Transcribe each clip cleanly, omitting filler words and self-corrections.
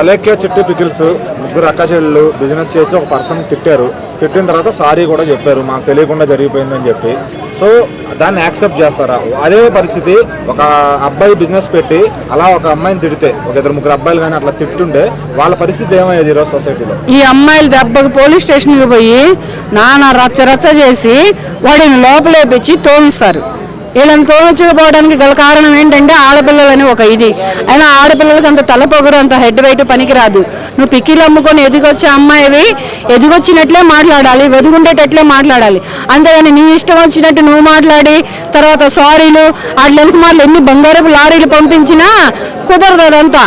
అలేఖ్య చిట్టి పికిల్స్ ముగ్గురు అక్క చెల్లెళ్ళు బిజినెస్ చేసి ఒక పర్సన్ తిట్టిన తర్వాత సారీ కూడా చెప్పారు, మాకు తెలియకుండా జరిగిపోయిందని చెప్పి. సో దాన్ని యాక్సెప్ట్ చేస్తారా? అదే పరిస్థితి ఒక అబ్బాయి బిజినెస్ పెట్టి అలా ఒక అమ్మాయిని తిడితే, ఒక 2-3 అబ్బాయిలు కానీ అట్లా తిట్టుంటే వాళ్ళ పరిస్థితి ఏమయ్యేది ఈరోజు సొసైటీలో? ఈ అమ్మాయిలు దెబ్బకి పోలీస్ స్టేషన్కి పోయి నానా రచ్చ చేసి వాడిని లోపలేపించి తోమిస్తారు. వీళ్ళని తోమించకపోవడానికి గల కారణం ఏంటంటే ఆడపిల్లలని ఒక ఇది అయినా ఆడపిల్లలకి అంత తలపొగరు అంత హెడ్ వెయిట్ పనికిరాదు. నువ్వు పిక్కిలు అమ్ముకొని ఎదిగొచ్చే అమ్మాయివి ఎదిగొచ్చినట్లే మాట్లాడాలి, వెదుగుండేటట్లే మాట్లాడాలి. అంతేగాని నీ ఇష్టం వచ్చినట్టు నువ్వు మాట్లాడి తర్వాత సారీలు అట్లెందుకు మాటలు ఎన్ని బంగారపు లారీలు పంపించినా కుదరదు. అదంతా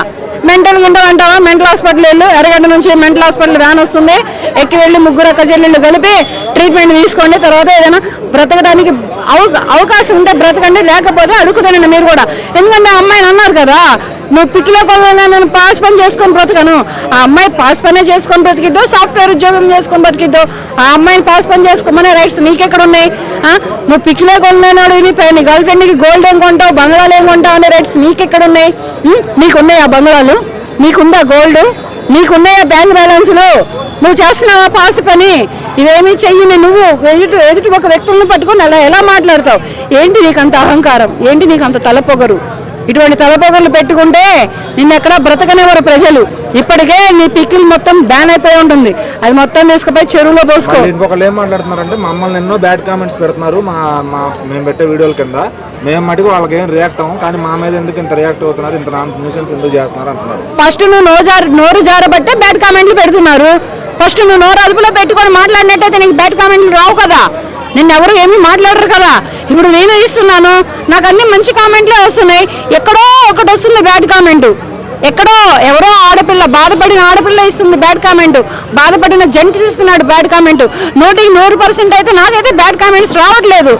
మెంటల్ అంటావా? మెంటల్ హాస్పిటల్ వెళ్ళు, ఎర్రగడ్డ నుంచి మెంటల్ హాస్పిటల్ వ్యాన్ వస్తుంది, ఎక్కి వెళ్ళి ముగ్గురు అక్క చెల్లెళ్ళు కలిపి ట్రీట్మెంట్ తీసుకోండి. తర్వాత ఏదైనా బ్రతకడానికి అవకాశం ఉంటే బ్రతకండి, లేకపోతే అడుగుతానండి మీరు కూడా. ఎందుకంటే అమ్మాయిని అన్నారు కదా, నువ్వు పిక్కిలో కొన్నా నేను పాస్ పని చేసుకొని బ్రతకను. ఆ అమ్మాయి పాస్ పనే చేసుకొని బ్రతికిద్దో, సాఫ్ట్వేర్ ఉద్యోగం చేసుకొని బ్రతికిద్దో, ఆ అమ్మాయిని పాస్ పని చేసుకోమనే రైట్స్ నీకెక్కడ ఉన్నాయి? నువ్వు పిక్కిలో కొన్నాడు నీ గర్ల్ ఫ్రెండ్కి గోల్డ్ ఏం కొంటావు, బంగాళాలు ఏం కొంటావు అనే రైట్స్ నీకెక్కడ ఉన్నాయి? నీకున్నాయి ఆ బంగాళాలు? నీకుందా గోల్డ్? నీకున్నాయా బ్యాంక్ బ్యాలెన్స్లు? నువ్వు చేస్తున్నావా పాస్ పని? ఇవేమీ చెయ్యని నువ్వు ఎదుటి ఒక వ్యక్తులను పట్టుకొని అలా ఎలా మాట్లాడతావు? ఏంటి నీకు అంత అహంకారం? ఏంటి నీకు అంత తలపొగరు? ఇటువంటి తలపొగలు పెట్టుకుంటే నిన్నెక్కడా బ్రతకనివ్వరు ప్రజలు. ఇప్పటికే నీ పిక్కిల్ మొత్తం బ్యాన్ అయిపోయి ఉంటుంది, అది మొత్తం తీసుకుపోయి చెరువులో పోసుకో. ఇంకొకళ్ళు ఏం మాట్లాడుతున్నారంటే మమ్మల్ని ఎన్నో బ్యాడ్ కామెంట్స్ పెడుతున్నారు మేము పెట్టే వీడియోల కింద, మేము మటుకు వాళ్ళకి ఏం రియాక్ట్ అవ్వం, కానీ మా మీద ఎందుకు ఇంత రియాక్ట్ అవుతున్నారు, ఇంత న్యూసెన్స్ ఎందుకు చేస్తున్నారు అంటున్నారు. ఫస్ట్ నువ్వు నోరు జారబట్టే బ్యాడ్ కామెంట్లు పెడుతున్నారు. ఫస్ట్ నువ్వు నోరు అదుపులో పెట్టుకొని మాట్లాడినట్టయితే నీకు బ్యాడ్ కామెంట్లు రావు కదా, నిన్నెవరు ఏమీ మాట్లాడరు కదా. ఇప్పుడు నేను ఇస్తున్నాను, నాకు అన్ని మంచి కామెంట్లే వస్తున్నాయి, ఎక్కడో ఒకటి వస్తుంది బ్యాడ్ కామెంట్. ఎక్కడో ఎవరో ఆడపిల్ల, బాధపడిన ఆడపిల్ల ఇస్తుంది బ్యాడ్ కామెంట్, బాధపడిన జెంట్స్ ఇస్తున్నాడు బ్యాడ్ కామెంట్. 100% అయితే నాకైతే బ్యాడ్ కామెంట్స్ రావట్లేదు.